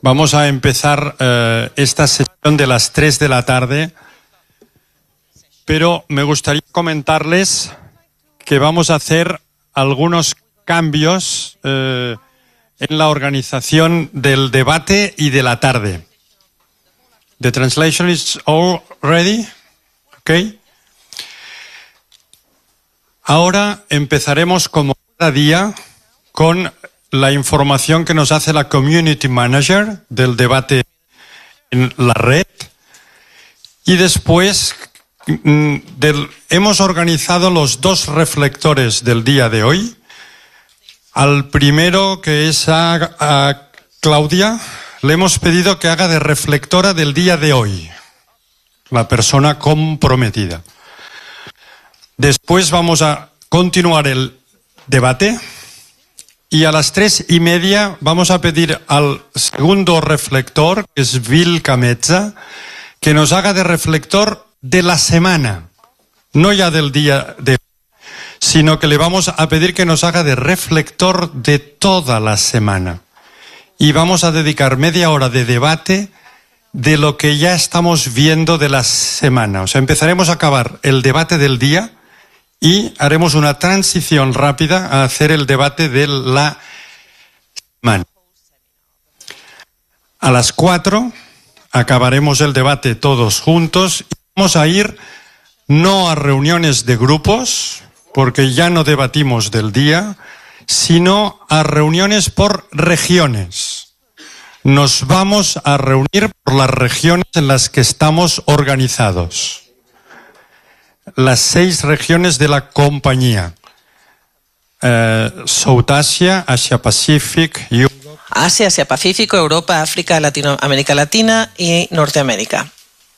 Vamos a empezar esta sesión de las 3 de la tarde, pero me gustaría comentarles que vamos a hacer algunos cambios en la organización del debate y de la tarde. The translation is all ready, okay? Ahora empezaremos como cada día con la información que nos hace la Community Manager del debate en la red. Y después hemos organizado los dos reflectores del día de hoy. Al primero, que es a Claudia, le hemos pedido que haga de reflectora del día de hoy, la persona comprometida. Después vamos a continuar el debate. Y a las 3:30 vamos a pedir al segundo reflector, que es Bill Camezza, que nos haga de reflector de la semana, no ya del día de hoy, sino que le vamos a pedir que nos haga de reflector de toda la semana. Y vamos a dedicar media hora de debate de lo que ya estamos viendo de la semana. O sea, empezaremos a acabar el debate del día y haremos una transición rápida a hacer el debate de la semana. A las 4 acabaremos el debate todos juntos y vamos a ir no a reuniones de grupos, porque ya no debatimos del día, sino a reuniones por regiones. Nos vamos a reunir por las regiones en las que estamos organizados. Las 6 regiones de la compañía. South Asia, Asia Pacific, Asia, Asia Pacífico, Europa, África, América Latina y Norteamérica.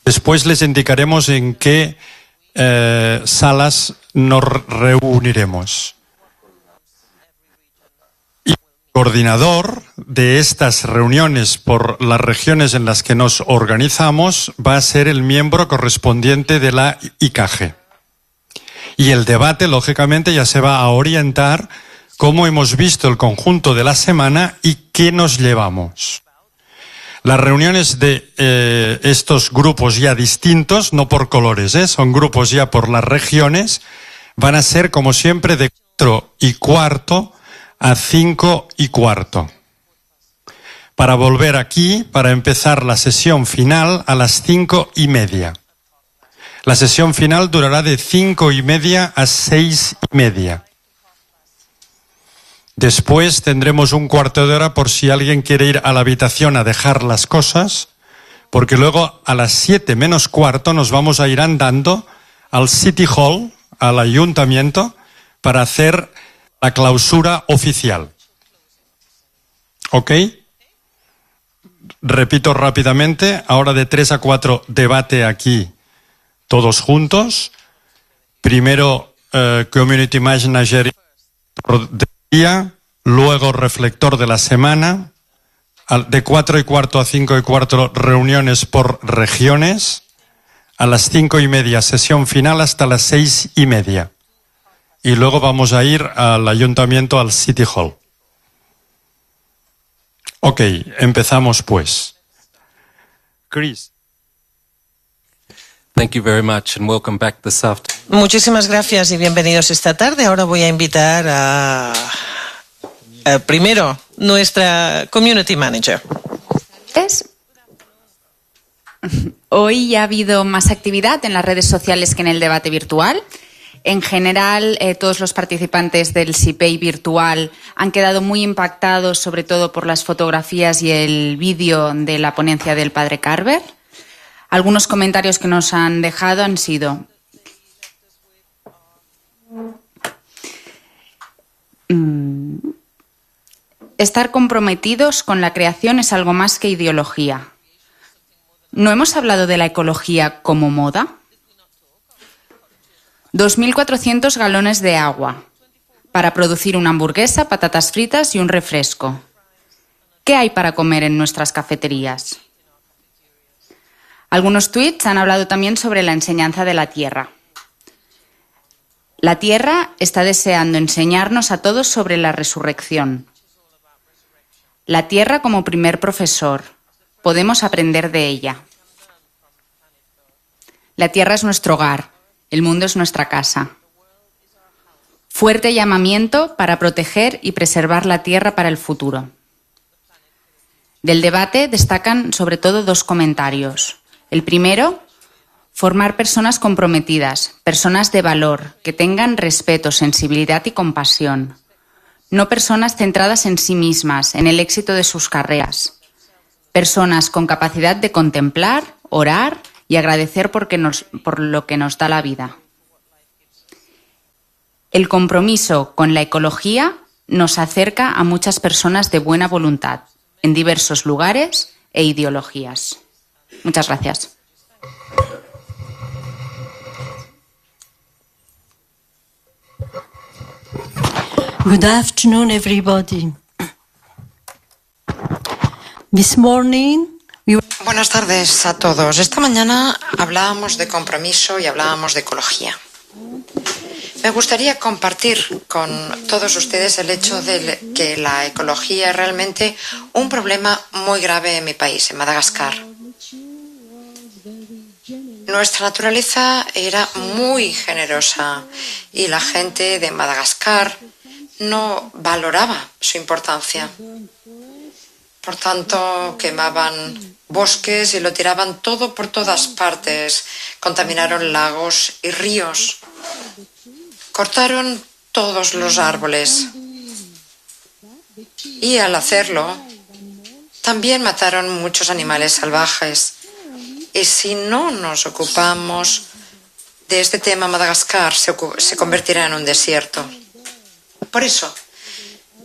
Después les indicaremos en qué salas nos reuniremos. Y el coordinador de estas reuniones por las regiones en las que nos organizamos va a ser el miembro correspondiente de la ICAGE. Y el debate, lógicamente, ya se va a orientar cómo hemos visto el conjunto de la semana y qué nos llevamos. Las reuniones de estos grupos ya distintos, no por colores, son grupos ya por las regiones, van a ser, como siempre, de 4:15 a 5:15. Para volver aquí, para empezar la sesión final a las 5:30. La sesión final durará de 5:30 a 6:30. Después tendremos un cuarto de hora por si alguien quiere ir a la habitación a dejar las cosas, porque luego a las 7:15 nos vamos a ir andando al City Hall, al ayuntamiento, para hacer la clausura oficial. ¿Ok? Repito rápidamente, ahora de 3 a 4 debate aquí, todos juntos. Primero Community Manager del día, luego reflector de la semana, de 4:15 a 5:15 reuniones por regiones, a las 5:30 sesión final hasta las 6:30. Y luego vamos a ir al ayuntamiento, al City Hall. Ok, empezamos pues. Chris. Thank you very much and welcome back this afternoon. Muchísimas gracias y bienvenidos esta tarde. Ahora voy a invitar a primero nuestra Community Manager. Hoy ya ha habido más actividad en las redes sociales que en el debate virtual. En general, todos los participantes del CIPEI virtual han quedado muy impactados, sobre todo por las fotografías y el vídeo de la ponencia del padre Carver. Algunos comentarios que nos han dejado han sido: estar comprometidos con la creación es algo más que ideología. ¿No hemos hablado de la ecología como moda? 2.400 galones de agua para producir una hamburguesa, patatas fritas y un refresco. ¿Qué hay para comer en nuestras cafeterías? Algunos tuits han hablado también sobre la enseñanza de la Tierra. La Tierra está deseando enseñarnos a todos sobre la resurrección. La tierra como primer profesor. Podemos aprender de ella. La tierra es nuestro hogar. El mundo es nuestra casa. Fuerte llamamiento para proteger y preservar la tierra para el futuro. Del debate destacan sobre todo 2 comentarios. El primero, formar personas comprometidas, personas de valor, que tengan respeto, sensibilidad y compasión. No personas centradas en sí mismas, en el éxito de sus carreras. Personas con capacidad de contemplar, orar y agradecer por lo que nos da la vida. El compromiso con la ecología nos acerca a muchas personas de buena voluntad, en diversos lugares e ideologías. Muchas gracias. Good afternoon, everybody. This morning, Buenas tardes a todos. Esta mañana hablábamos de compromiso y hablábamos de ecología. Me gustaría compartir con todos ustedes el hecho de que la ecología es realmente un problema muy grave en mi país, en Madagascar. Nuestra naturaleza era muy generosa y la gente de Madagascar no valoraba su importancia. Por tanto, quemaban bosques y lo tiraban todo por todas partes. Contaminaron lagos y ríos. Cortaron todos los árboles. Y al hacerlo, también mataron muchos animales salvajes. Y si no nos ocupamos de este tema, Madagascar se convertirá en un desierto. Por eso,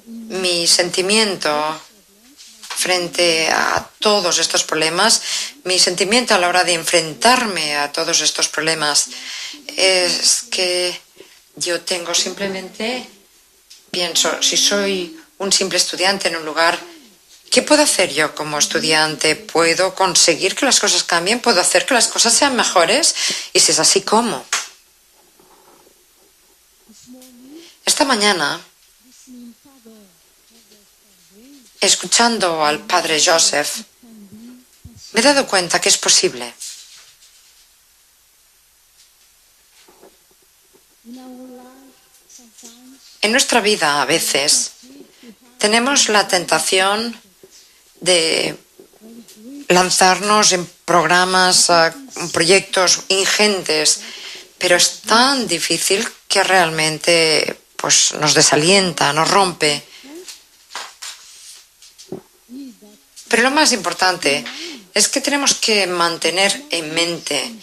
mi sentimiento frente a todos estos problemas, mi sentimiento a la hora de enfrentarme a todos estos problemas es que yo tengo pienso, si soy un simple estudiante en un lugar, ¿qué puedo hacer yo como estudiante? ¿Puedo conseguir que las cosas cambien? ¿Puedo hacer que las cosas sean mejores? Y si es así, ¿cómo? Esta mañana, escuchando al padre Joseph, me he dado cuenta que es posible. En nuestra vida, a veces, tenemos la tentación de lanzarnos en programas, proyectos ingentes, pero es tan difícil que realmente nos desalienta, nos rompe. Pero lo más importante es que tenemos que mantener en mente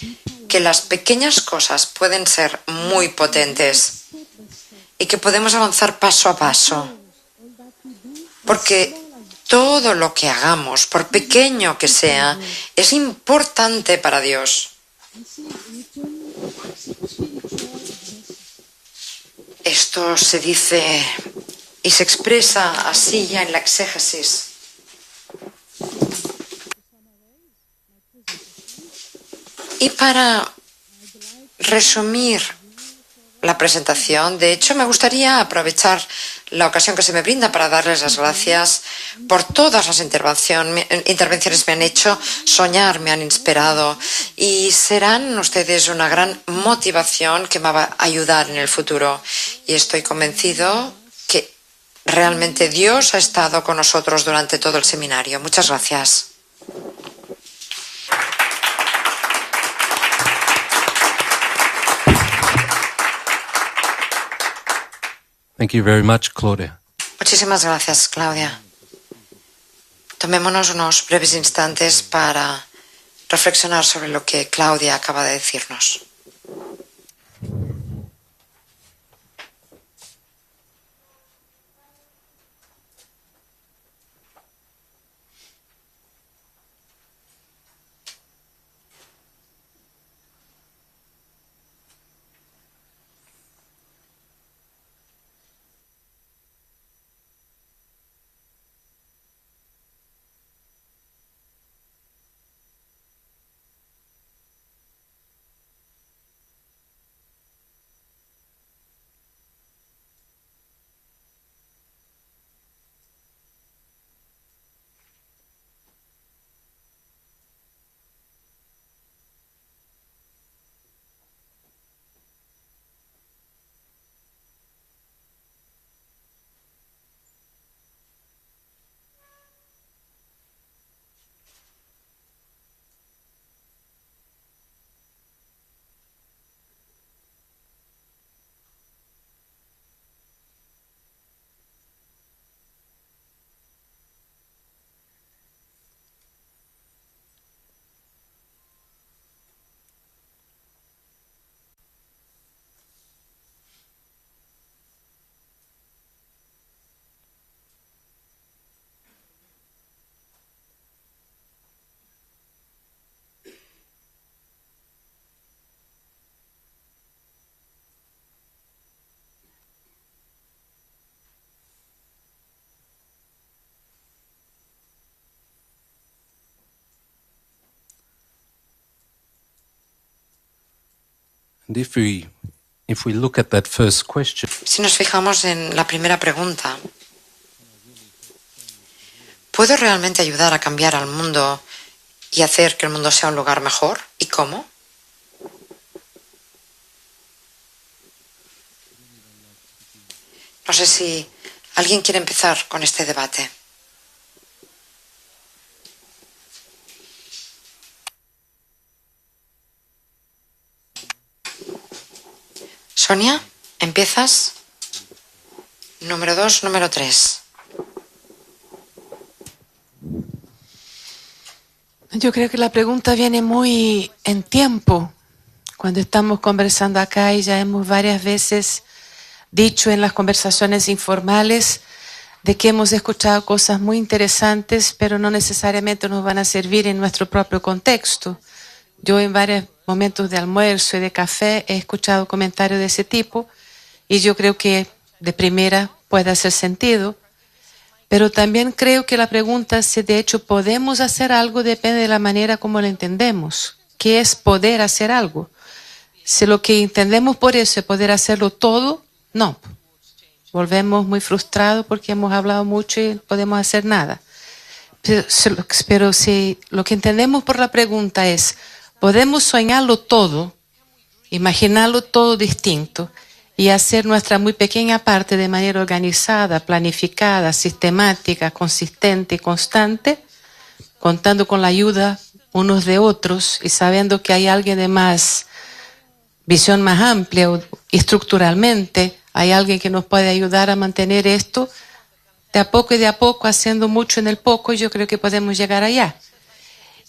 que las pequeñas cosas pueden ser muy potentes y que podemos avanzar paso a paso. Porque todo lo que hagamos, por pequeño que sea, es importante para Dios. Esto se dice y se expresa así ya en la exégesis. Y para resumir la presentación, de hecho, me gustaría aprovechar la ocasión que se me brinda para darles las gracias por todas las intervenciones que me han hecho soñar, me han inspirado y serán ustedes una gran motivación que me va a ayudar en el futuro. Y estoy convencido que realmente Dios ha estado con nosotros durante todo el seminario. Muchas gracias. Thank you very much, Claudia. Muchísimas gracias, Claudia. Tomémonos unos breves instantes para reflexionar sobre lo que Claudia acaba de decirnos. And if we look at that first question, Si nos fijamos en la primera pregunta, ¿puedo realmente ayudar a cambiar al mundo y hacer que el mundo sea un lugar mejor? ¿Y cómo? No sé si alguien quiere empezar con este debate. Sonia, ¿empiezas? Número 2, número 3. Yo creo que la pregunta viene muy en tiempo. Cuando estamos conversando acá y ya hemos varias veces dicho en las conversaciones informales de que hemos escuchado cosas muy interesantes, pero no necesariamente nos van a servir en nuestro propio contexto. Yo en varios momentos de almuerzo y de café he escuchado comentarios de ese tipo y yo creo que de primera puede hacer sentido. Pero también creo que la pregunta si de hecho podemos hacer algo depende de la manera como lo entendemos. ¿Qué es poder hacer algo? Si lo que entendemos por eso es poder hacerlo todo, no. Volvemos muy frustrados porque hemos hablado mucho y no podemos hacer nada. Pero si lo que entendemos por la pregunta es, podemos soñarlo todo, imaginarlo todo distinto, y hacer nuestra muy pequeña parte de manera organizada, planificada, sistemática, consistente y constante, contando con la ayuda unos de otros y sabiendo que hay alguien de más visión más amplia y estructuralmente, hay alguien que nos puede ayudar a mantener esto de a poco, haciendo mucho en el poco, yo creo que podemos llegar allá.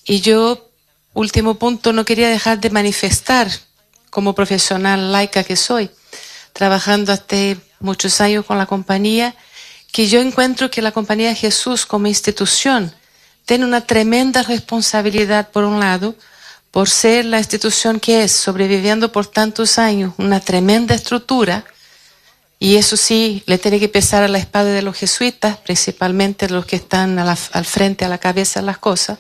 Y yo, último punto, no quería dejar de manifestar como profesional laica que soy, trabajando hace muchos años con la compañía, que yo encuentro que la Compañía de Jesús como institución tiene una tremenda responsabilidad, por un lado, por ser la institución que es, sobreviviendo por tantos años, una tremenda estructura, y eso sí, le tiene que pesar a la espada de los jesuitas, principalmente los que están al frente, a la cabeza de las cosas,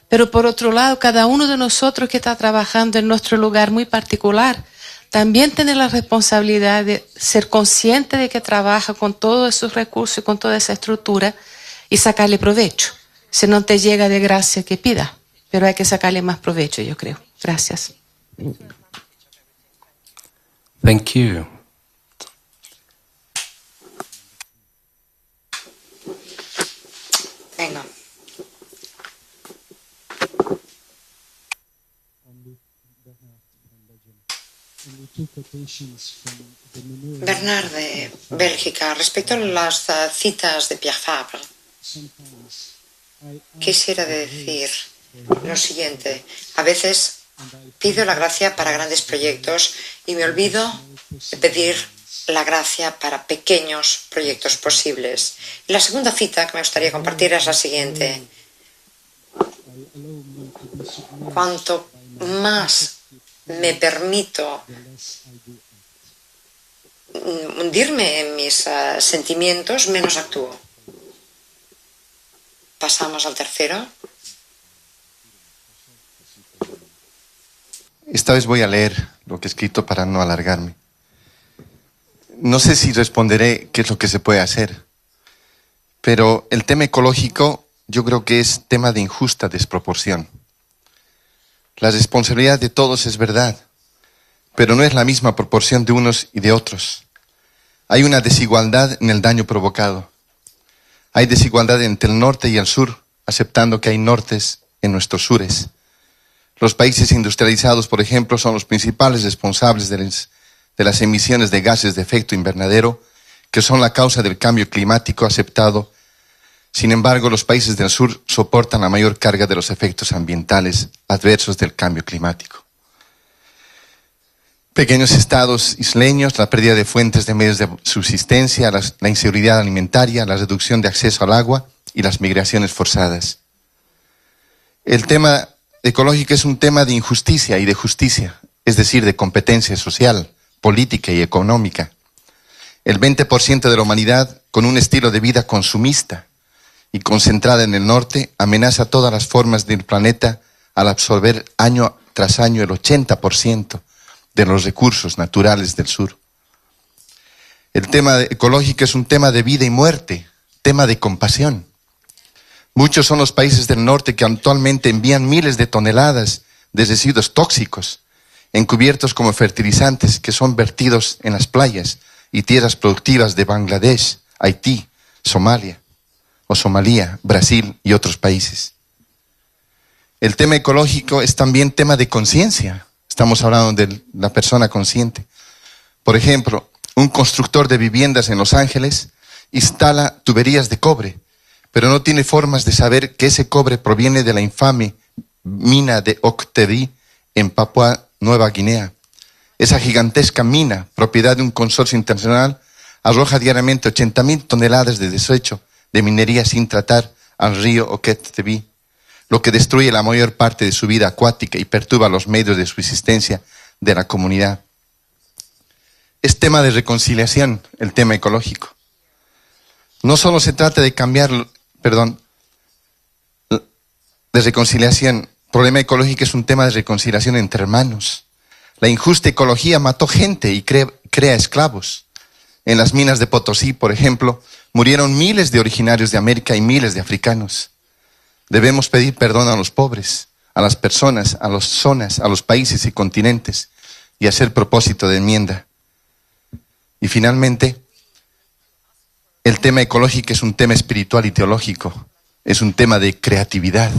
pero por otro lado, cada uno de nosotros que está trabajando en nuestro lugar muy particular, también tiene la responsabilidad de ser consciente de que trabaja con todos esos recursos y con toda esa estructura y sacarle provecho. Si no te llega de gracia, que pida, pero hay que sacarle más provecho, yo creo. Gracias. thank you. Venga. Bernard de Bélgica, respecto a las citas de Pierre Fabre, quisiera decir lo siguiente. A veces pido la gracia para grandes proyectos y me olvido de pedir la gracia para pequeños proyectos posibles. Y la segunda cita que me gustaría compartir es la siguiente. Cuanto más me permito hundirme en mis sentimientos, menos actúo. Pasamos al tercero. Esta vez voy a leer lo que he escrito para no alargarme. No sé si responderé qué es lo que se puede hacer, pero el tema ecológico yo creo que es tema de injusta desproporción. La responsabilidad de todos es verdad, pero no es la misma proporción de unos y de otros. Hay una desigualdad en el daño provocado. Hay desigualdad entre el norte y el sur, aceptando que hay nortes en nuestros sures. Los países industrializados, por ejemplo, son los principales responsables de las emisiones de gases de efecto invernadero, que son la causa del cambio climático aceptado. Sin embargo, los países del sur soportan la mayor carga de los efectos ambientales adversos del cambio climático. Pequeños estados isleños, la pérdida de fuentes de medios de subsistencia, la inseguridad alimentaria, la reducción de acceso al agua y las migraciones forzadas. El tema ecológico es un tema de injusticia y de justicia, es decir, de competencia social, política y económica. El 20% de la humanidad, con un estilo de vida consumista y concentrada en el norte, amenaza todas las formas del planeta al absorber año tras año el 80% de los recursos naturales del sur. El tema ecológico es un tema de vida y muerte, tema de compasión. Muchos son los países del norte que actualmente envían miles de toneladas de residuos tóxicos, encubiertos como fertilizantes, que son vertidos en las playas y tierras productivas de Bangladesh, Haití, Somalia, Brasil y otros países. El tema ecológico es también tema de conciencia. Estamos hablando de la persona consciente. Por ejemplo, un constructor de viviendas en Los Ángeles instala tuberías de cobre, pero no tiene formas de saber que ese cobre proviene de la infame mina de Ok-Tedi en Papúa Nueva Guinea. Esa gigantesca mina, propiedad de un consorcio internacional, arroja diariamente 80.000 toneladas de desecho de minería sin tratar al río Ok-Tedi, lo que destruye la mayor parte de su vida acuática y perturba los medios de subsistencia de la comunidad. Es tema de reconciliación el tema ecológico. No solo se trata de de reconciliación. El problema ecológico es un tema de reconciliación entre hermanos. La injusta ecología mató gente y crea esclavos. En las minas de Potosí, por ejemplo, murieron miles de originarios de América y miles de africanos. Debemos pedir perdón a los pobres, a las personas, a las zonas, a los países y continentes, y hacer propósito de enmienda. Y finalmente, el tema ecológico es un tema espiritual y teológico, es un tema de creatividad.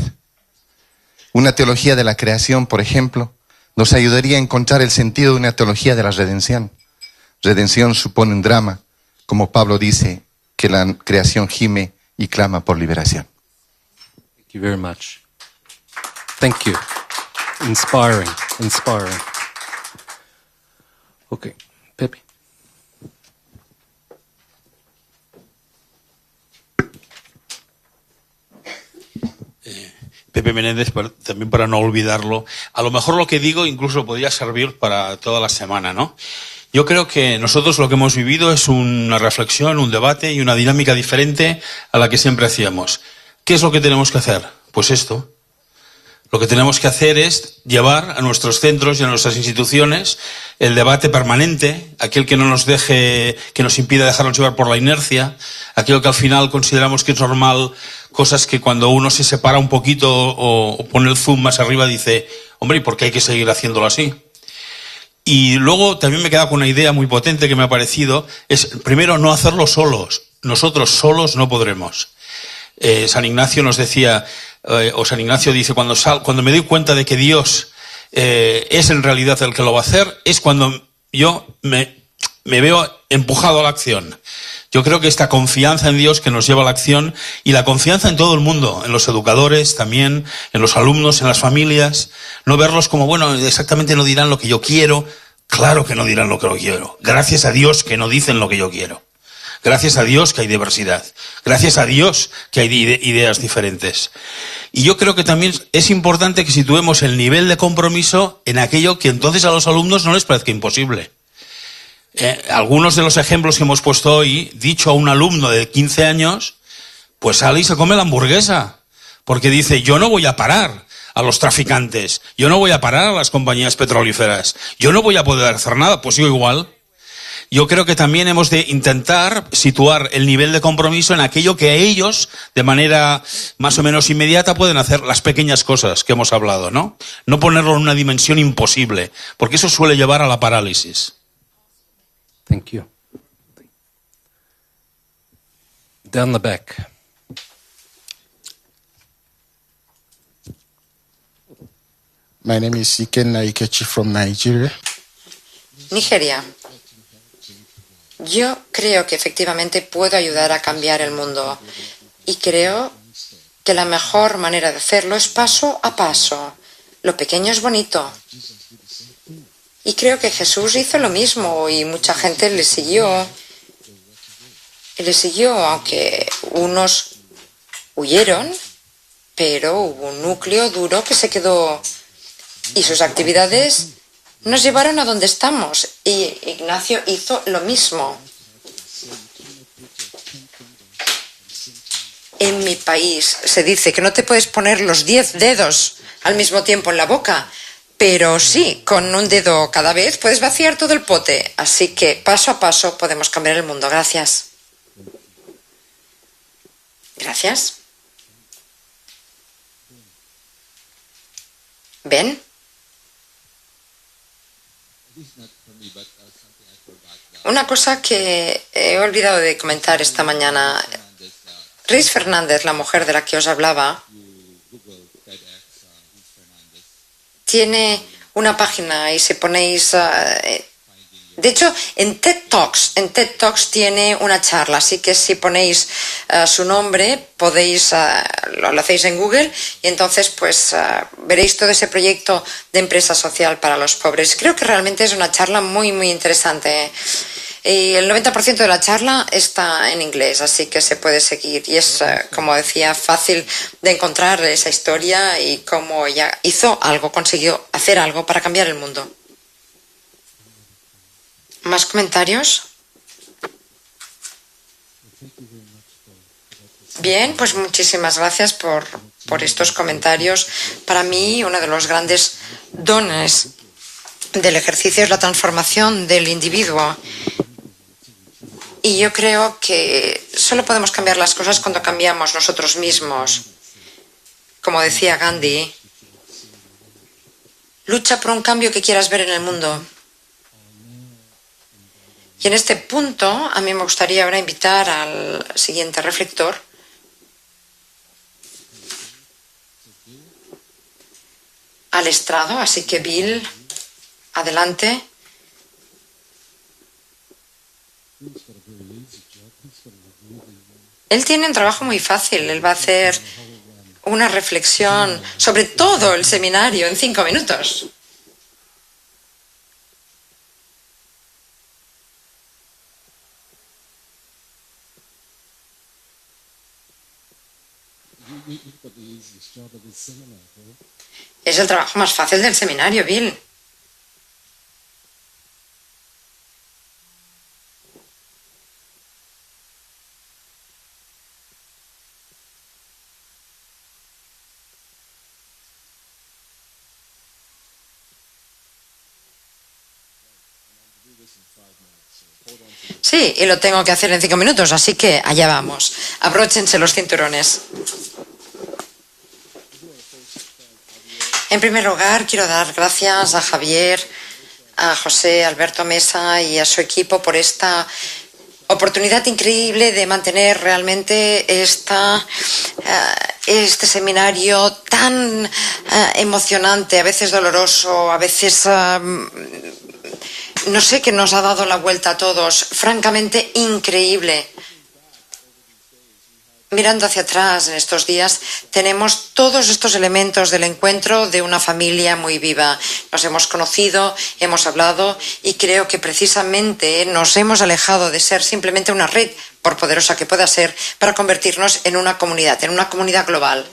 Una teología de la creación, por ejemplo, nos ayudaría a encontrar el sentido de una teología de la redención. Redención supone un drama, como Pablo dice, que la creación gime y clama por liberación. Thank you very much. Thank you. Inspiring. Okay, Pepe. Pepe Menéndez, también para no olvidarlo. A lo mejor lo que digo incluso podría servir para toda la semana, ¿no? Yo creo que nosotros lo que hemos vivido es una reflexión, un debate y una dinámica diferente a la que siempre hacíamos. ¿Qué es lo que tenemos que hacer? Pues esto. Lo que tenemos que hacer es llevar a nuestros centros y a nuestras instituciones el debate permanente, aquel que no nos deje, que nos impida dejarnos llevar por la inercia, aquello que al final consideramos que es normal, cosas que cuando uno se separa un poquito o pone el zoom más arriba dice, hombre, ¿y por qué hay que seguir haciéndolo así? Y luego también me queda con una idea muy potente que me ha parecido, es primero no hacerlo solos. Nosotros solos no podremos. San Ignacio nos decía, o San Ignacio dice, cuando me doy cuenta de que Dios es en realidad el que lo va a hacer, es cuando yo me veo empujado a la acción. Yo creo que esta confianza en Dios que nos lleva a la acción y la confianza en todo el mundo, en los educadores también, en los alumnos, en las familias, no verlos como, bueno, exactamente no dirán lo que yo quiero. Claro que no dirán lo que yo quiero. Gracias a Dios que no dicen lo que yo quiero. Gracias a Dios que hay diversidad. Gracias a Dios que hay ideas diferentes. Y yo creo que también es importante que situemos el nivel de compromiso en aquello que entonces a los alumnos no les parezca imposible. Algunos de los ejemplos que hemos puesto hoy, dicho a un alumno de 15 años, pues sale y se come la hamburguesa. Porque dice, yo no voy a parar a los traficantes, yo no voy a parar a las compañías petrolíferas, yo no voy a poder hacer nada, pues yo igual. Yo creo que también hemos de intentar situar el nivel de compromiso en aquello que ellos, de manera más o menos inmediata, pueden hacer, las pequeñas cosas que hemos hablado, ¿no? No ponerlo en una dimensión imposible, porque eso suele llevar a la parálisis. Thank you. Down the back. My name is Ikenna Ikechi from Nigeria. Nigeria. Yo creo que efectivamente puedo ayudar a cambiar el mundo y creo que la mejor manera de hacerlo es paso a paso. Lo pequeño es bonito. Y creo que Jesús hizo lo mismo y mucha gente le siguió. Aunque unos huyeron, pero hubo un núcleo duro que se quedó y sus actividades nos llevaron a donde estamos. Y Ignacio hizo lo mismo. En mi país se dice que no te puedes poner los 10 dedos al mismo tiempo en la boca, Pero sí, con un dedo cada vez puedes vaciar todo el pote. Así que paso a paso podemos cambiar el mundo. Gracias. Gracias. ¿Ven? Una cosa que he olvidado de comentar esta mañana. Riz Fernández, la mujer de la que os hablaba, tiene una página y si ponéis... de hecho, en TED Talks tiene una charla, así que si ponéis su nombre, podéis, lo hacéis en Google y entonces pues veréis todo ese proyecto de empresa social para los pobres. Creo que realmente es una charla muy, muy interesante. Y el 90% de la charla está en inglés, así que se puede seguir. Y es, como decía, fácil de encontrar esa historia y cómo ella hizo algo, consiguió hacer algo para cambiar el mundo. ¿Más comentarios? Bien, pues muchísimas gracias por estos comentarios. Para mí, uno de los grandes dones del ejercicio es la transformación del individuo. Y yo creo que solo podemos cambiar las cosas cuando cambiamos nosotros mismos. Como decía Gandhi, lucha por un cambio que quieras ver en el mundo. Y en este punto, a mí me gustaría ahora invitar al siguiente reflector. Al estrado, así que Bill, adelante. Él tiene un trabajo muy fácil. Él va a hacer una reflexión sobre todo el seminario en 5 minutos. Es el trabajo más fácil del seminario, Bill. Sí, y lo tengo que hacer en 5 minutos, así que allá vamos. Abróchense los cinturones. En primer lugar, quiero dar gracias a Javier, a José Alberto Mesa y a su equipo por esta oportunidad increíble de mantener realmente este seminario tan emocionante, a veces doloroso, a veces... no sé, que nos ha dado la vuelta a todos, francamente increíble. Mirando hacia atrás en estos días, tenemos todos estos elementos del encuentro de una familia muy viva. Nos hemos conocido, hemos hablado y creo que precisamente nos hemos alejado de ser simplemente una red, por poderosa que pueda ser, para convertirnos en una comunidad global.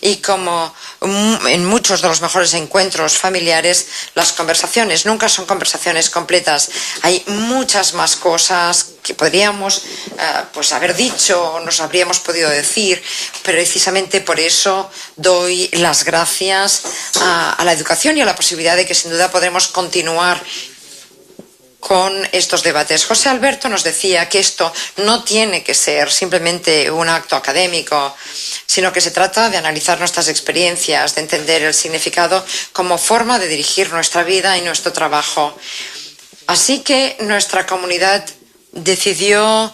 Y como en muchos de los mejores encuentros familiares, las conversaciones nunca son conversaciones completas. Hay muchas más cosas que podríamos pues haber dicho o nos habríamos podido decir, pero precisamente por eso doy las gracias a la educación y a la posibilidad de que sin duda podremos continuar con estos debates. José Alberto nos decía que esto no tiene que ser simplemente un acto académico, sino que se trata de analizar nuestras experiencias, de entender el significado como forma de dirigir nuestra vida y nuestro trabajo. Así que nuestra comunidad decidió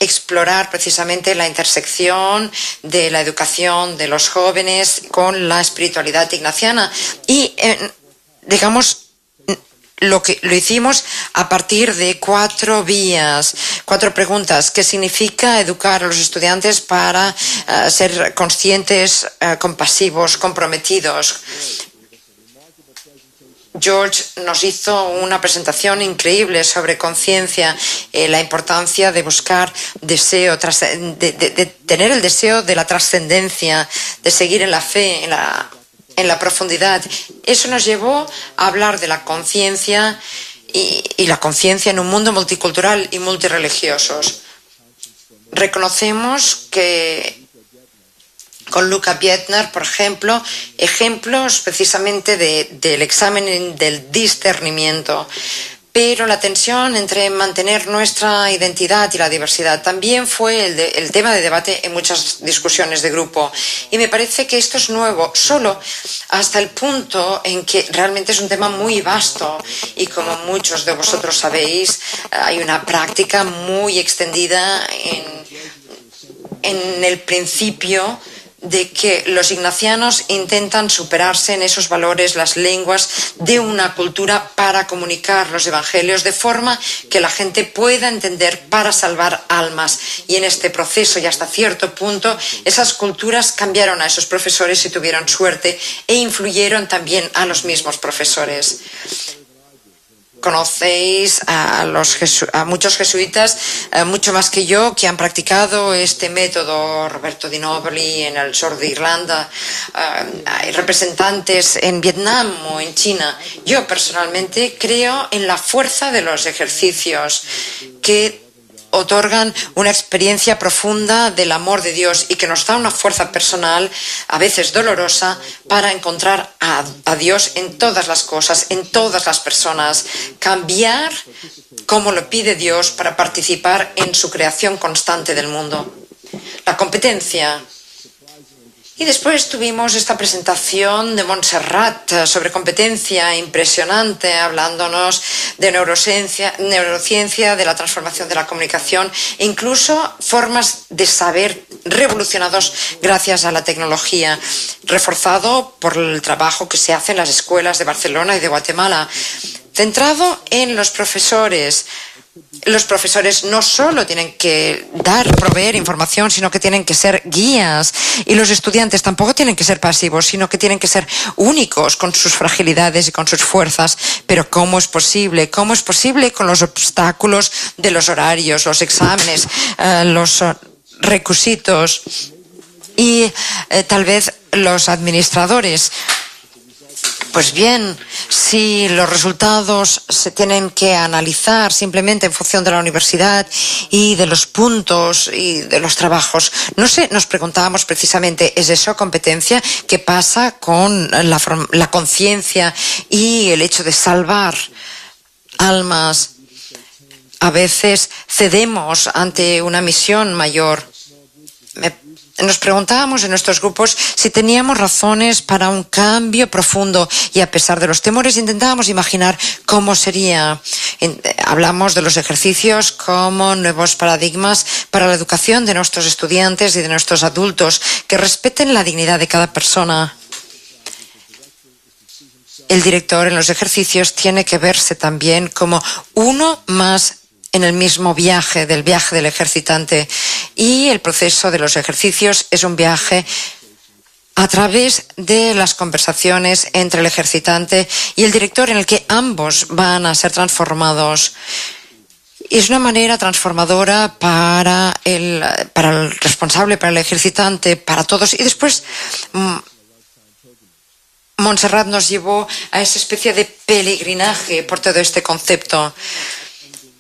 explorar precisamente la intersección de la educación de los jóvenes con la espiritualidad ignaciana y, digamos, lo hicimos a partir de 4 vías, 4 preguntas. ¿Qué significa educar a los estudiantes para ser conscientes, compasivos, comprometidos? George nos hizo una presentación increíble sobre conciencia, la importancia de buscar deseo, de tener el deseo de la trascendencia, de seguir en la fe, en la profundidad. Eso nos llevó a hablar de la conciencia y la conciencia en un mundo multicultural y multirreligiosos. Reconocemos que con Luca Bietner, por ejemplo, ejemplos precisamente del examen del discernimiento. Pero la tensión entre mantener nuestra identidad y la diversidad también fue el tema de debate en muchas discusiones de grupo. Y me parece que esto es nuevo, solo hasta el punto en que realmente es un tema muy vasto. Y como muchos de vosotros sabéis, hay una práctica muy extendida en el principio de que los ignacianos intentan superarse en esos valores, las lenguas de una cultura para comunicar los evangelios de forma que la gente pueda entender para salvar almas. Y en este proceso y hasta cierto punto esas culturas cambiaron a esos profesores y tuvieron suerte e influyeron también a los mismos profesores. Conocéis a muchos jesuitas, mucho más que yo, que han practicado este método. Roberto Di Nobili en el sur de Irlanda, hay representantes en Vietnam o en China. Yo personalmente creo en la fuerza de los ejercicios que otorgan una experiencia profunda del amor de Dios y que nos da una fuerza personal, a veces dolorosa, para encontrar a Dios en todas las cosas, en todas las personas. Cambiar como lo pide Dios para participar en su creación constante del mundo. La competencia. Y después tuvimos esta presentación de Montserrat sobre competencia impresionante, hablándonos de neurociencia, de la transformación de la comunicación e incluso formas de saber revolucionados gracias a la tecnología, reforzado por el trabajo que se hace en las escuelas de Barcelona y de Guatemala, centrado en los profesores. Los profesores no solo tienen que proveer información, sino que tienen que ser guías. Y los estudiantes tampoco tienen que ser pasivos, sino que tienen que ser únicos con sus fragilidades y con sus fuerzas. Pero ¿cómo es posible? ¿Cómo es posible con los obstáculos de los horarios, los exámenes, los requisitos y tal vez los administradores? Pues bien, si los resultados se tienen que analizar simplemente en función de la universidad y de los puntos y de los trabajos, no sé, nos preguntábamos precisamente, ¿es eso competencia? ¿Qué pasa con la conciencia y el hecho de salvar almas? A veces cedemos ante una misión mayor. Nos preguntábamos en nuestros grupos si teníamos razones para un cambio profundo y a pesar de los temores intentábamos imaginar cómo sería. Hablamos de los ejercicios como nuevos paradigmas para la educación de nuestros estudiantes y de nuestros adultos que respeten la dignidad de cada persona. El director en los ejercicios tiene que verse también como uno más en el mismo viaje del ejercitante. Y el proceso de los ejercicios es un viaje a través de las conversaciones entre el ejercitante y el director en el que ambos van a ser transformados. Y es una manera transformadora para el responsable, para el ejercitante, para todos. Y después Montserrat nos llevó a esa especie de peregrinaje por todo este concepto.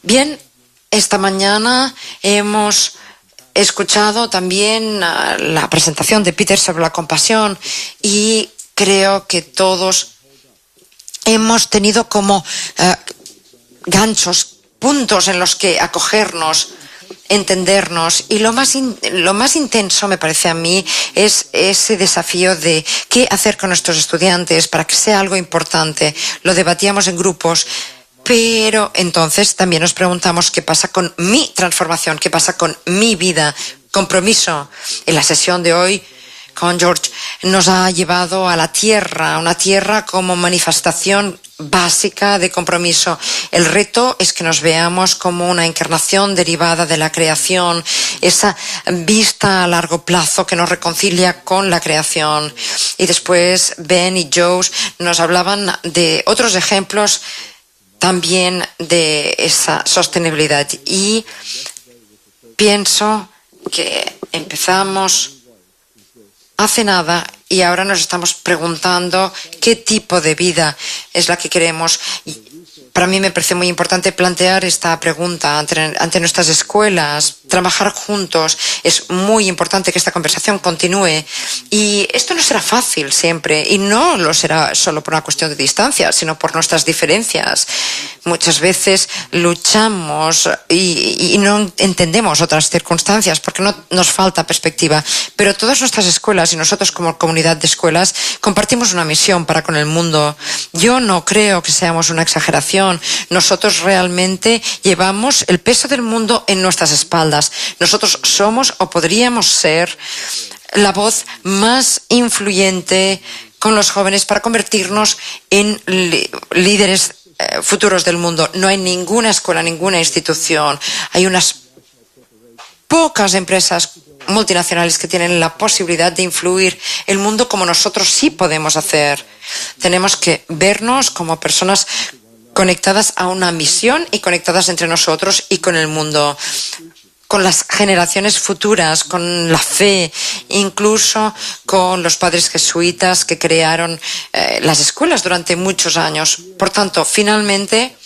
Bien, esta mañana hemos escuchado también la presentación de Peter sobre la compasión y creo que todos hemos tenido como ganchos, puntos en los que acogernos, entendernos y lo más intenso me parece a mí es ese desafío de qué hacer con nuestros estudiantes para que sea algo importante. Lo debatíamos en grupos. Pero entonces también nos preguntamos qué pasa con mi transformación, qué pasa con mi vida, compromiso. En la sesión de hoy con George nos ha llevado a la tierra, una tierra como manifestación básica de compromiso. El reto es que nos veamos como una encarnación derivada de la creación, esa vista a largo plazo que nos reconcilia con la creación. Y después Ben y Joe nos hablaban de otros ejemplos también de esa sostenibilidad. Y pienso que empezamos hace nada y ahora nos estamos preguntando qué tipo de vida es la que queremos. para mí me parece muy importante plantear esta pregunta ante nuestras escuelas, trabajar juntos. Es muy importante que esta conversación continúe. Y esto no será fácil siempre, y no lo será solo por una cuestión de distancia, sino por nuestras diferencias. Muchas veces luchamos y no entendemos otras circunstancias porque no nos falta perspectiva. Pero todas nuestras escuelas y nosotros como comunidad de escuelas compartimos una misión para con el mundo. Yo no creo que seamos una exageración. Nosotros realmente llevamos el peso del mundo en nuestras espaldas. Nosotros somos o podríamos ser la voz más influyente con los jóvenes para convertirnos en líderes futuros del mundo. No hay ninguna escuela, ninguna institución. Hay unas pocas empresas multinacionales que tienen la posibilidad de influir el mundo como nosotros sí podemos hacer. Tenemos que vernos como personas conectadas a una misión y conectadas entre nosotros y con el mundo, con las generaciones futuras, con la fe, incluso con los padres jesuitas que crearon las escuelas durante muchos años. Por tanto, finalmente,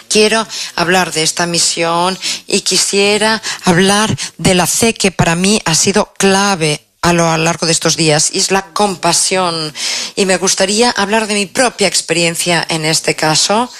quiero hablar de esta misión y quisiera hablar de la fe que para mí ha sido clave a lo largo de estos días, y es la compasión. Y me gustaría hablar de mi propia experiencia en este caso.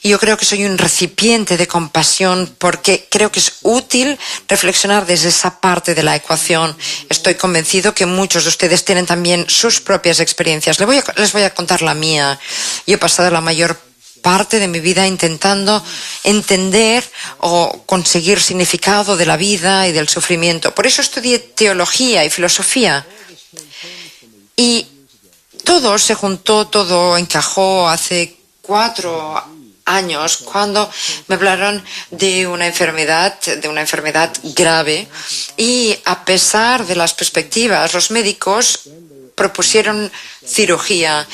Yo creo que soy un recipiente de compasión porque creo que es útil reflexionar desde esa parte de la ecuación. Estoy convencido que muchos de ustedes tienen también sus propias experiencias. Les voy a contar la mía. Yo he pasado la mayor parte de mi vida intentando entender o conseguir significado de la vida y del sufrimiento. Por eso estudié teología y filosofía. Y todo se juntó, todo encajó hace 4 años cuando me hablaron de una enfermedad grave, y a pesar de las perspectivas, los médicos propusieron cirugía.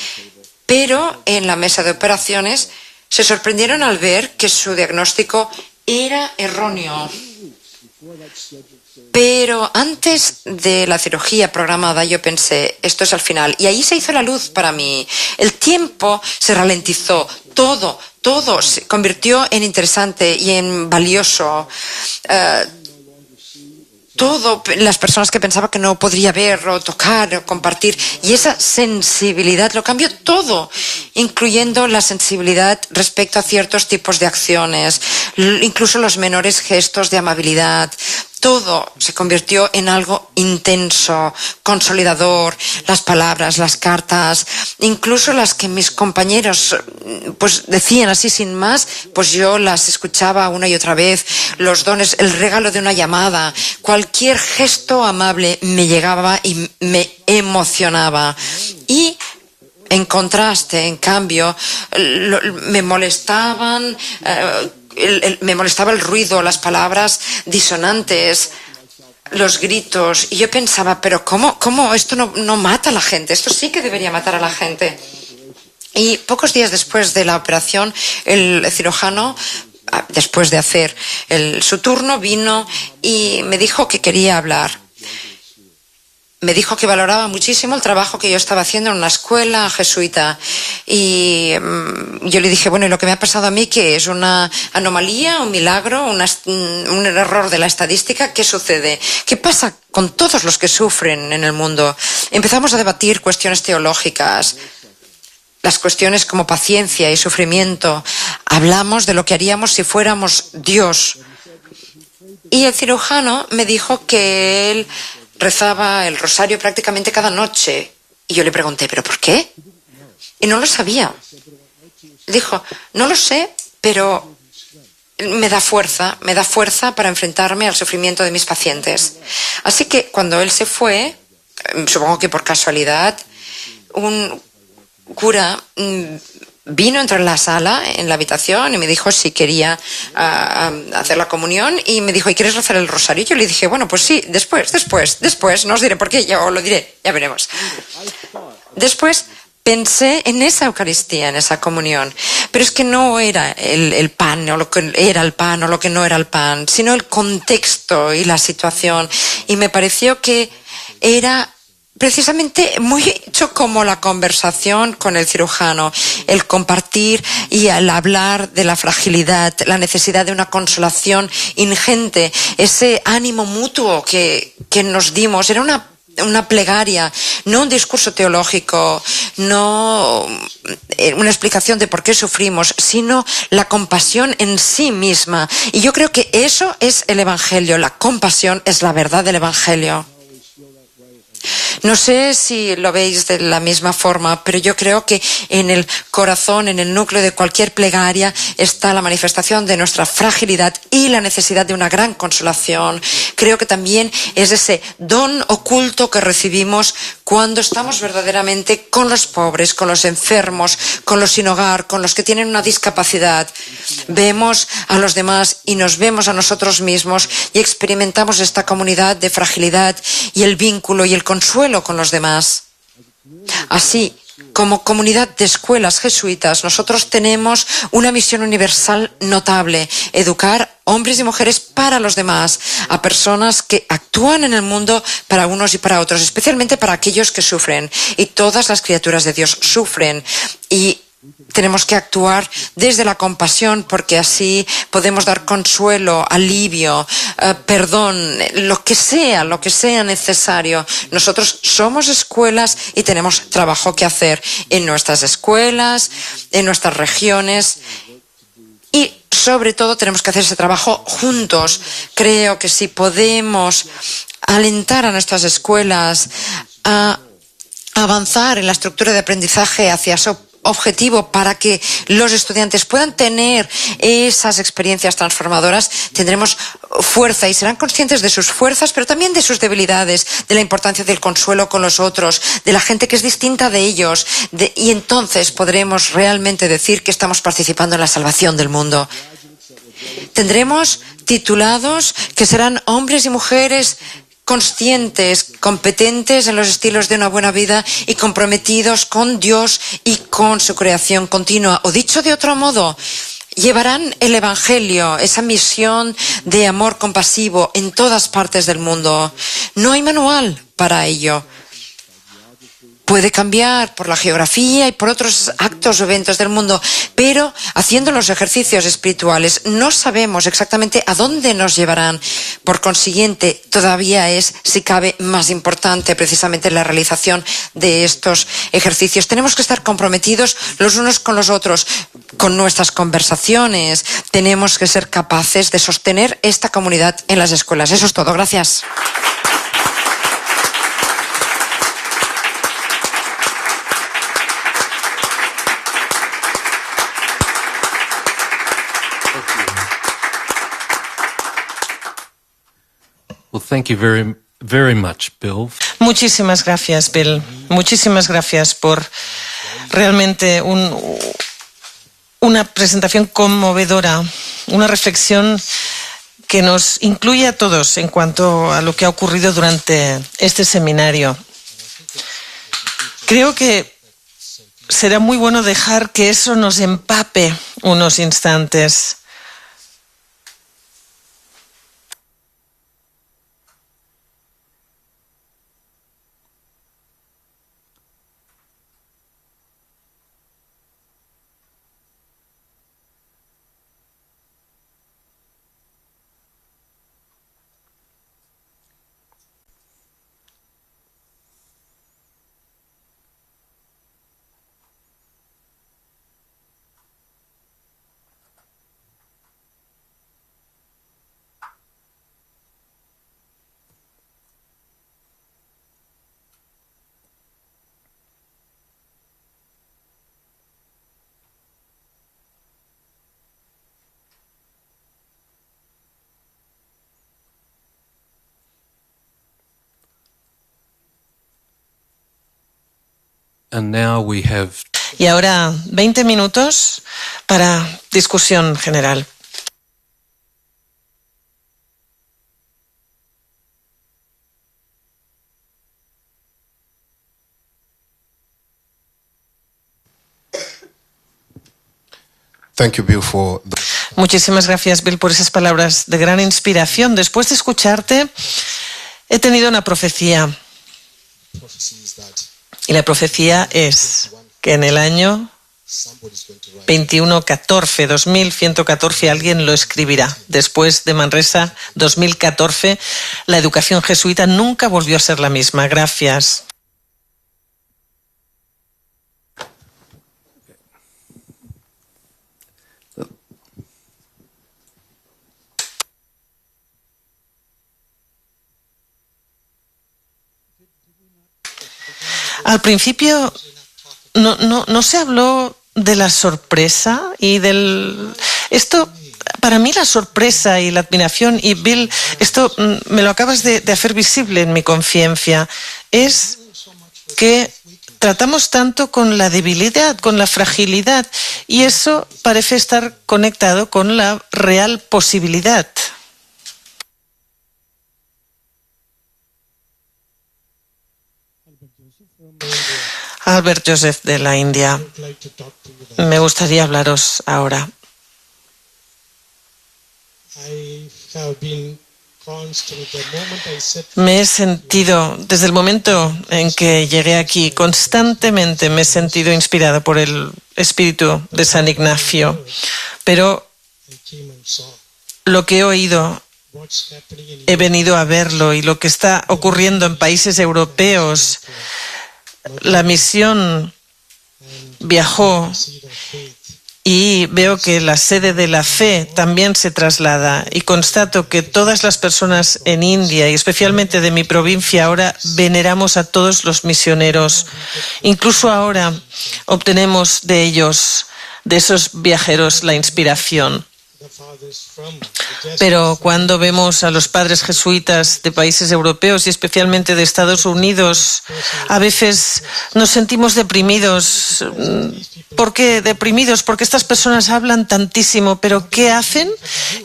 Pero en la mesa de operaciones se sorprendieron al ver que su diagnóstico era erróneo. Pero antes de la cirugía programada yo pensé, esto es al final. Y ahí se hizo la luz para mí. El tiempo se ralentizó. Todo se convirtió en interesante y en valioso. Las personas que pensaba que no podría ver o tocar o compartir, y esa sensibilidad lo cambió todo, incluyendo la sensibilidad respecto a ciertos tipos de acciones, incluso los menores gestos de amabilidad. Todo se convirtió en algo intenso, consolidador. Las palabras, las cartas, incluso las que mis compañeros pues decían así sin más, pues yo las escuchaba una y otra vez. Los dones, el regalo de una llamada, cualquier gesto amable me llegaba y me emocionaba. Y en contraste, en cambio, me molestaban. Me molestaba el ruido, las palabras disonantes, los gritos. Y yo pensaba, pero ¿cómo esto no mata a la gente? Esto sí que debería matar a la gente. Y pocos días después de la operación, el cirujano, después de hacer su turno, vino y me dijo que quería hablar. Me dijo que valoraba muchísimo el trabajo que yo estaba haciendo en una escuela jesuita. Y yo le dije, bueno, ¿y lo que me ha pasado a mí qué es? ¿Una anomalía, un milagro, un error de la estadística? ¿Qué sucede? ¿Qué pasa con todos los que sufren en el mundo? Empezamos a debatir cuestiones teológicas, las cuestiones como paciencia y sufrimiento. Hablamos de lo que haríamos si fuéramos Dios. Y el cirujano me dijo que él rezaba el rosario prácticamente cada noche. Y yo le pregunté, ¿pero por qué? Y no lo sabía. Dijo, no lo sé, pero me da fuerza para enfrentarme al sufrimiento de mis pacientes. Así que cuando él se fue, supongo que por casualidad, un cura entró en la sala, en la habitación, y me dijo si quería hacer la comunión, y me dijo, ¿y quieres rezar el rosario? Y yo le dije, bueno, pues sí, después, no os diré por qué, yo lo diré, ya veremos. Después pensé en esa Eucaristía, en esa comunión, pero es que no era el pan, o lo que era el pan, o lo que no era el pan, sino el contexto y la situación, y me pareció que era precisamente mucho como la conversación con el cirujano, el compartir y el hablar de la fragilidad, la necesidad de una consolación ingente, ese ánimo mutuo que nos dimos. Era una plegaria, no un discurso teológico, no una explicación de por qué sufrimos, sino la compasión en sí misma. Y yo creo que eso es el Evangelio, la compasión es la verdad del Evangelio. No sé si lo veis de la misma forma, pero yo creo que en el corazón, en el núcleo de cualquier plegaria, está la manifestación de nuestra fragilidad y la necesidad de una gran consolación. Creo que también es ese don oculto que recibimos cuando estamos verdaderamente con los pobres, con los enfermos, con los sin hogar, con los que tienen una discapacidad. Vemos a los demás y nos vemos a nosotros mismos y experimentamos esta comunidad de fragilidad y el vínculo y el consuelo con los demás. Así, como comunidad de escuelas jesuitas, nosotros tenemos una misión universal notable: educar hombres y mujeres para los demás, a personas que actúan en el mundo para unos y para otros, especialmente para aquellos que sufren. Y todas las criaturas de Dios sufren, y tenemos que actuar desde la compasión, porque así podemos dar consuelo, alivio, perdón, lo que sea necesario. Nosotros somos escuelas y tenemos trabajo que hacer en nuestras escuelas, en nuestras regiones, y sobre todo tenemos que hacer ese trabajo juntos. Creo que si podemos alentar a nuestras escuelas a avanzar en la estructura de aprendizaje hacia su objetivo, para que los estudiantes puedan tener esas experiencias transformadoras, tendremos fuerza y serán conscientes de sus fuerzas, pero también de sus debilidades, de la importancia del consuelo con los otros, de la gente que es distinta de ellos, y entonces podremos realmente decir que estamos participando en la salvación del mundo. Tendremos titulados que serán hombres y mujeres conscientes, competentes en los estilos de una buena vida y comprometidos con Dios y con su creación continua. O dicho de otro modo, llevarán el Evangelio, esa misión de amor compasivo en todas partes del mundo. No hay manual para ello. Puede cambiar por la geografía y por otros actos o eventos del mundo, pero haciendo los ejercicios espirituales no sabemos exactamente a dónde nos llevarán. Por consiguiente, todavía es, si cabe, más importante precisamente la realización de estos ejercicios. Tenemos que estar comprometidos los unos con los otros, con nuestras conversaciones. Tenemos que ser capaces de sostener esta comunidad en las escuelas. Eso es todo. Gracias. Well, thank you very, very much, Bill. Muchísimas gracias, Bill. Muchísimas gracias por realmente una presentación conmovedora, una reflexión que nos incluye a todos en cuanto a lo que ha ocurrido durante este seminario. Creo que será muy bueno dejar que eso nos empape unos instantes. And now we have... Y ahora 20 minutos para discusión general. Thank you, Bill, for Muchísimas gracias, Bill, por esas palabras de gran inspiración. Después de escucharte, he tenido una profecía. Y la profecía es que en el año 2114 alguien lo escribirá. Después de Manresa 2014, la educación jesuita nunca volvió a ser la misma. Gracias. Al principio no se habló de la sorpresa y esto, para mí la sorpresa y la admiración, y Bill, esto me lo acabas de hacer visible en mi conciencia, es que tratamos tanto con la debilidad, con la fragilidad, y eso parece estar conectado con la real posibilidad. Albert Joseph de la India. Me gustaría hablaros ahora. Me he sentido, desde el momento en que llegué aquí, constantemente me he sentido inspirado por el espíritu de San Ignacio. Pero lo que he oído, he venido a verlo, y lo que está ocurriendo en países europeos. La misión viajó y veo que la sede de la fe también se traslada, y constato que todas las personas en India, y especialmente de mi provincia, ahora veneramos a todos los misioneros. Incluso ahora obtenemos de ellos, de esos viajeros, la inspiración. Pero cuando vemos a los padres jesuitas de países europeos y especialmente de Estados Unidos, a veces nos sentimos deprimidos. ¿Por qué deprimidos? Porque estas personas hablan tantísimo, pero ¿qué hacen?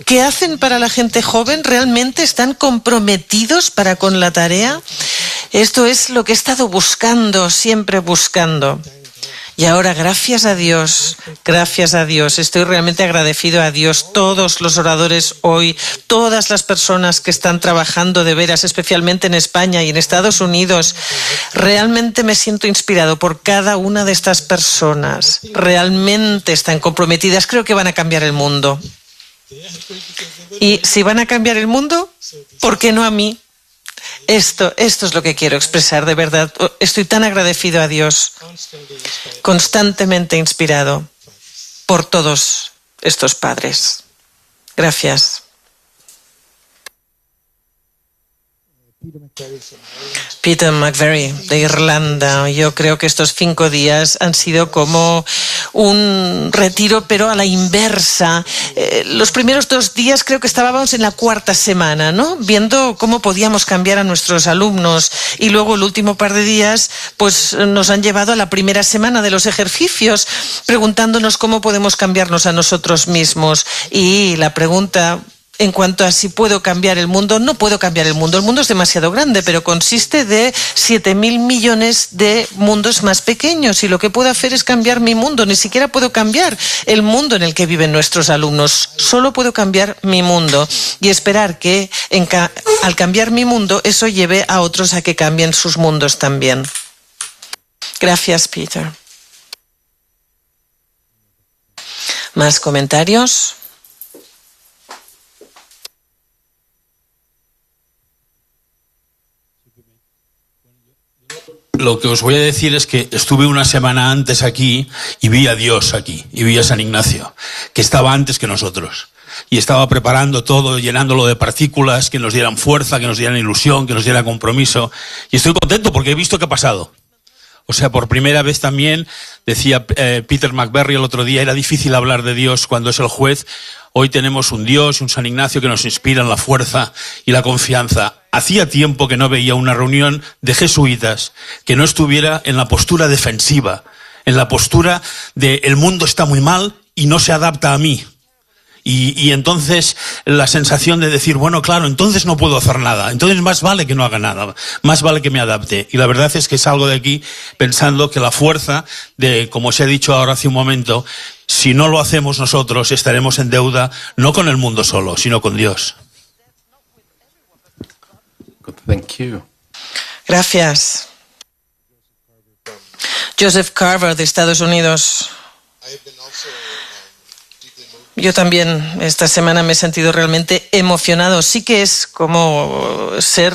¿Qué hacen para la gente joven? ¿Realmente están comprometidos para con la tarea? Esto es lo que he estado buscando, siempre buscando. Y ahora, gracias a Dios, estoy realmente agradecido a Dios, todos los oradores hoy, todas las personas que están trabajando de veras, especialmente en España y en Estados Unidos. Realmente me siento inspirado por cada una de estas personas. Realmente están comprometidas, creo que van a cambiar el mundo. Y si van a cambiar el mundo, ¿por qué no a mí? Esto es lo que quiero expresar, de verdad. Estoy tan agradecido a Dios, constantemente inspirado por todos estos padres. Gracias. Peter McVery, de Irlanda. Yo creo que estos 5 días han sido como un retiro, pero a la inversa. Los primeros 2 días creo que estábamos en la 4ª semana, ¿no? Viendo cómo podíamos cambiar a nuestros alumnos. Y luego el último par de días, pues nos han llevado a la 1ª semana de los ejercicios, preguntándonos cómo podemos cambiarnos a nosotros mismos. Y la pregunta, en cuanto a si puedo cambiar el mundo, no puedo cambiar el mundo es demasiado grande, pero consiste de 7.000 millones de mundos más pequeños, y lo que puedo hacer es cambiar mi mundo. Ni siquiera puedo cambiar el mundo en el que viven nuestros alumnos, solo puedo cambiar mi mundo y esperar que al cambiar mi mundo eso lleve a otros a que cambien sus mundos también. Gracias, Peter. ¿Más comentarios? Lo que os voy a decir es que estuve una semana antes aquí y vi a Dios aquí, y vi a San Ignacio, que estaba antes que nosotros. Y estaba preparando todo, llenándolo de partículas que nos dieran fuerza, que nos dieran ilusión, que nos dieran compromiso. Y estoy contento porque he visto qué ha pasado. O sea, por primera vez también, decía Peter McVery el otro día, era difícil hablar de Dios cuando es el juez. Hoy tenemos un Dios y un San Ignacio que nos inspiran la fuerza y la confianza. Hacía tiempo que no veía una reunión de jesuitas que no estuviera en la postura defensiva, en la postura de el mundo está muy mal y no se adapta a mí. Y entonces la sensación de decir, bueno, claro, entonces no puedo hacer nada, entonces más vale que no haga nada, más vale que me adapte. Y la verdad es que salgo de aquí pensando que la fuerza de, como os he dicho ahora hace un momento, si no lo hacemos nosotros, estaremos en deuda no con el mundo solo, sino con Dios. Thank you. Gracias. Joseph Carver de Estados Unidos. Yo también esta semana me he sentido realmente emocionado. Sí que es como ser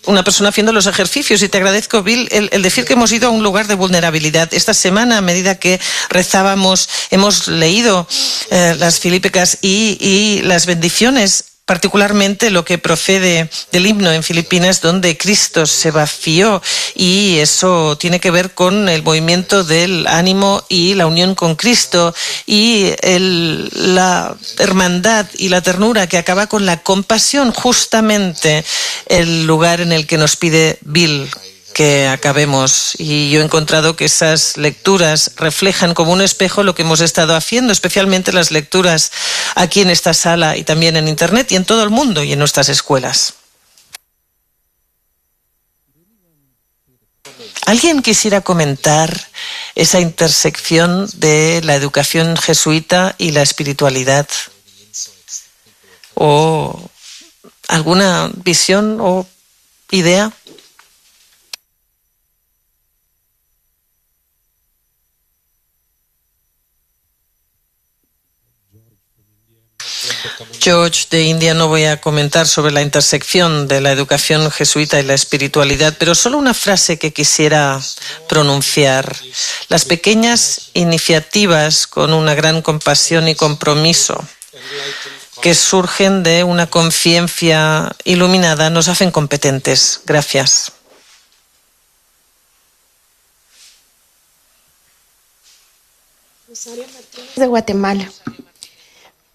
una persona haciendo los ejercicios, y te agradezco, Bill, el decir que hemos ido a un lugar de vulnerabilidad. Esta semana, a medida que rezábamos, hemos leído las Filípicas y las bendiciones, particularmente lo que procede del himno en Filipinas, donde Cristo se vació, y eso tiene que ver con el movimiento del ánimo y la unión con Cristo, y la hermandad y la ternura que acaba con la compasión, justamente el lugar en el que nos pide Bill que acabemos. Y yo he encontrado que esas lecturas reflejan como un espejo lo que hemos estado haciendo, especialmente las lecturas aquí en esta sala y también en Internet y en todo el mundo y en nuestras escuelas. ¿Alguien quisiera comentar esa intersección de la educación jesuita y la espiritualidad? ¿O alguna visión o idea? George de India, no voy a comentar sobre la intersección de la educación jesuita y la espiritualidad, pero solo una frase que quisiera pronunciar. Las pequeñas iniciativas con una gran compasión y compromiso que surgen de una conciencia iluminada nos hacen competentes. Gracias. De Guatemala.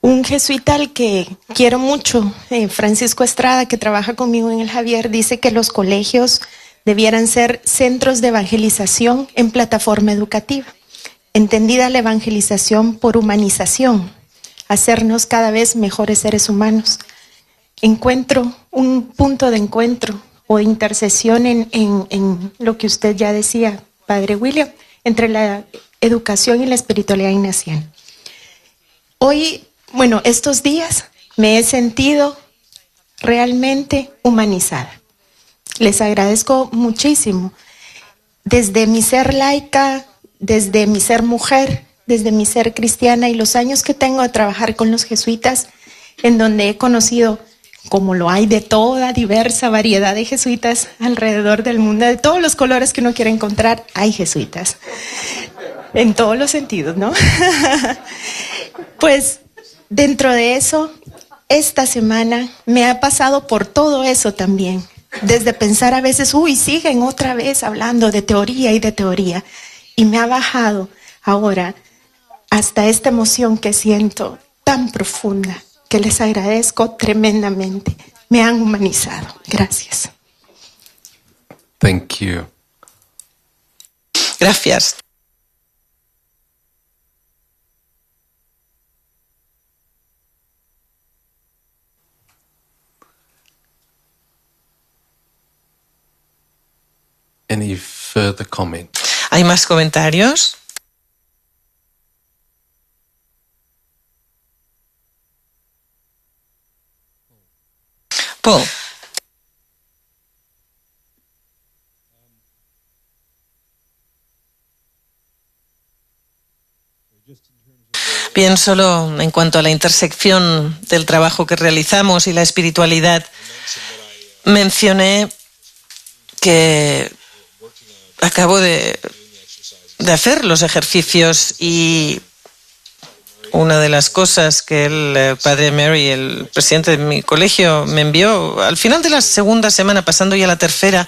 Un jesuita al que quiero mucho, Francisco Estrada, que trabaja conmigo en el Javier, dice que los colegios debieran ser centros de evangelización en plataforma educativa. Entendida la evangelización por humanización, hacernos cada vez mejores seres humanos. Encuentro un punto de encuentro o de intercesión en lo que usted ya decía, Padre William, entre la educación y la espiritualidad ignaciana. Hoy, estos días me he sentido realmente humanizada. Les agradezco muchísimo. Desde mi ser laica, desde mi ser mujer, desde mi ser cristiana y los años que tengo de trabajar con los jesuitas, en donde he conocido, como lo hay de toda diversa variedad de jesuitas alrededor del mundo, de todos los colores que uno quiere encontrar, hay jesuitas. En todos los sentidos, ¿no? Pues dentro de eso, esta semana me ha pasado por todo eso también. Desde pensar a veces, siguen otra vez hablando de teoría y de teoría. Y me ha bajado ahora hasta esta emoción que siento tan profunda, que les agradezco tremendamente. Me han humanizado. Gracias. Thank you. Gracias. Any further comment? ¿Hay más comentarios? Paul. Bien, solo en cuanto a la intersección del trabajo que realizamos y la espiritualidad, mencioné que acabo de hacer los ejercicios, y una de las cosas que el padre Mary, el presidente de mi colegio, me envió al final de la segunda semana, pasando ya a la tercera,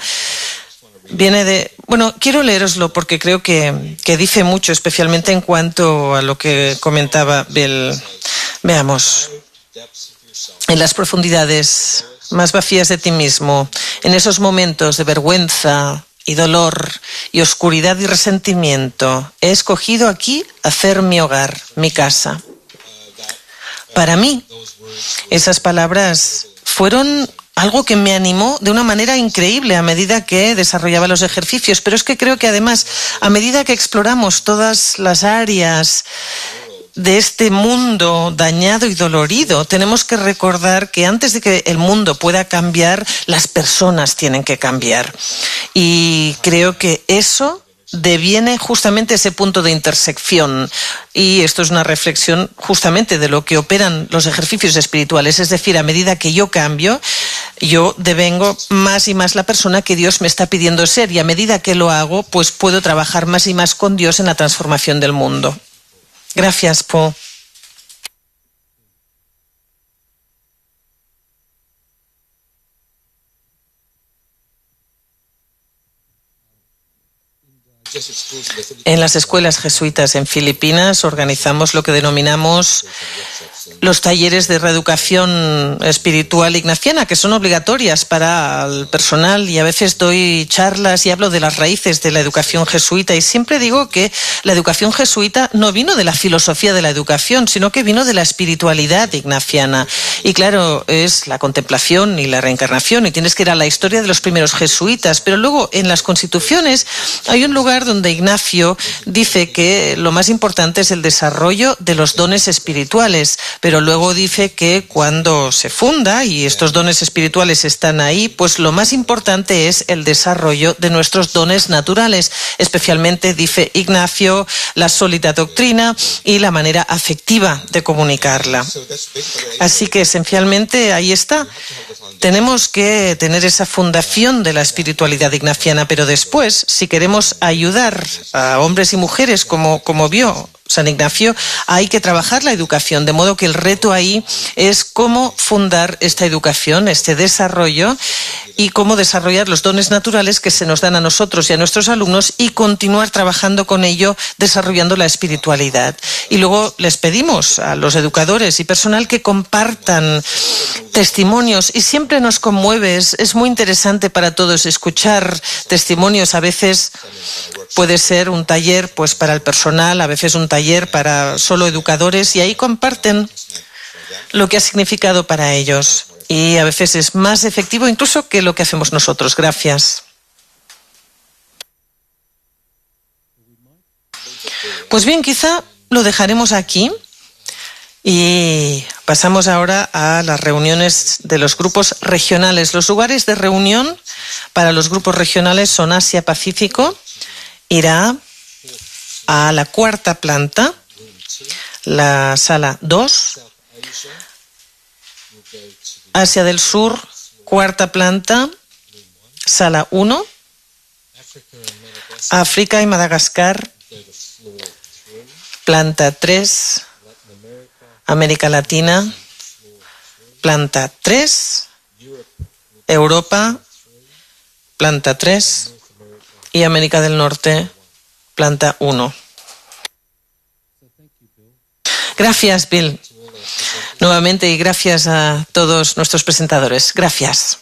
viene de... quiero leeroslo porque creo que dice mucho, especialmente en cuanto a lo que comentaba Bill. Veamos. En las profundidades más vacías de ti mismo, en esos momentos de vergüenza y dolor y oscuridad y resentimiento, he escogido aquí hacer mi hogar, mi casa. Para mí, esas palabras fueron algo que me animó de una manera increíble a medida que desarrollaba los ejercicios, pero es que creo que además, a medida que exploramos todas las áreas de este mundo dañado y dolorido, tenemos que recordar que antes de que el mundo pueda cambiar, las personas tienen que cambiar. Y creo que eso deviene justamente ese punto de intersección. Y esto es una reflexión justamente de lo que operan los ejercicios espirituales. Es decir, a medida que yo cambio, yo devengo más y más la persona que Dios me está pidiendo ser. Y a medida que lo hago, pues puedo trabajar más y más con Dios en la transformación del mundo. Gracias, Po. En las escuelas jesuitas en Filipinas organizamos lo que denominamos los talleres de reeducación espiritual ignaciana, que son obligatorias para el personal, y a veces doy charlas y hablo de las raíces de la educación jesuita, y siempre digo que la educación jesuita no vino de la filosofía de la educación, sino que vino de la espiritualidad ignaciana. Y claro, es la contemplación y la reencarnación, y tienes que ir a la historia de los primeros jesuitas, pero luego en las constituciones hay un lugar donde Ignacio dice que lo más importante es el desarrollo de los dones espirituales, pero luego dice que cuando se funda y estos dones espirituales están ahí, pues lo más importante es el desarrollo de nuestros dones naturales, especialmente, dice Ignacio, la sólida doctrina y la manera afectiva de comunicarla. Así que esencialmente ahí está. Tenemos que tener esa fundación de la espiritualidad ignaciana, pero después, si queremos ayudar a hombres y mujeres como vio San Ignacio, hay que trabajar la educación, de modo que el reto ahí es cómo fundar esta educación, este desarrollo, y cómo desarrollar los dones naturales que se nos dan a nosotros y a nuestros alumnos y continuar trabajando con ello, desarrollando la espiritualidad. Y luego les pedimos a los educadores y personal que compartan testimonios, y siempre nos conmueve, es muy interesante para todos escuchar testimonios. A veces puede ser un taller pues para el personal, a veces un taller para solo educadores, y ahí comparten lo que ha significado para ellos. Y a veces es más efectivo incluso que lo que hacemos nosotros. Gracias. Pues bien, quizá lo dejaremos aquí y pasamos ahora a las reuniones de los grupos regionales. Los lugares de reunión para los grupos regionales son Asia-Pacífico, irá a la 4ª planta, la sala 2, Asia del Sur, 4ª planta, sala 1, África y Madagascar, planta 3, América Latina, planta 3, Europa, planta 3, y América del Norte, planta 1. Gracias, Bill. Nuevamente, y gracias a todos nuestros presentadores. Gracias.